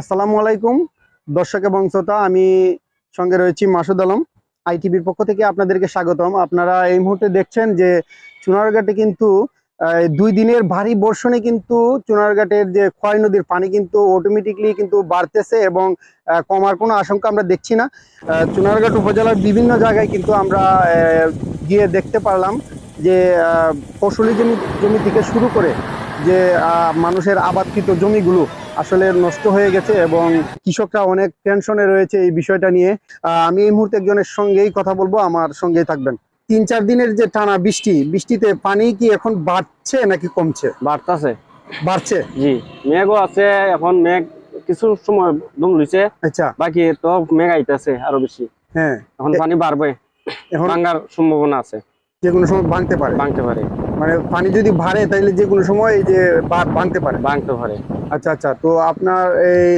আসসালামু আলাইকুম দর্শক এবং শ্রোতা, আমি সঙ্গে রয়েছি মাসুদ আলম। আইটিভির পক্ষ থেকে আপনাদেরকে স্বাগতম। আপনারা এই মুহূর্তে দেখছেন যে চুনারঘাটে কিন্তু 2 দিনের ভারী বর্ষণে কিন্তু চুনারঘাটের যে খোয়াই নদীর পানি কিন্তু অটোমেটিকলি কিন্তু বাড়তেছে এবং কমার কোনো আশঙ্কা আমরা দেখছি না। চুনারঘাট উপজেলার বিভিন্ন জায়গায় কিন্তু আমরা গিয়ে দেখতে পারলাম যে ফসলি জমি থেকে শুরু করে যে মানুষের আবাদকৃত জমিগুলো আসলে নষ্ট হয়ে গেছে এবং কৃষকরা অনেক টেনশনে রয়েছে এই বিষয়টা নিয়ে। আমি এই মুহূর্তে একজনের সঙ্গেই কথা বলবো, আমার সঙ্গেই থাকবেন। 3-4 দিনের যে টানা বৃষ্টিতে পানি কি এখন বাড়ছে নাকি কমছে? বাড়তাছে। বাড়ছে। জি, মেঘও আছে। এখন মেঘ কিছু সময় দম লইছে, আচ্ছা, বাকি তো মেঘ আইতাছে আরো বেশি। হ্যাঁ, এখন পানি বাড়বে, এখন ভাঙার সম্ভাবনা আছে, যে কোনো সময় ভাঙতে পারে। মানে পানি যদি বাড়ে তাহলে যে কোনো সময় এই যে ভাঙতে পারে। ভাঙতে পারে। আচ্ছা আচ্ছা, তো আপনার এই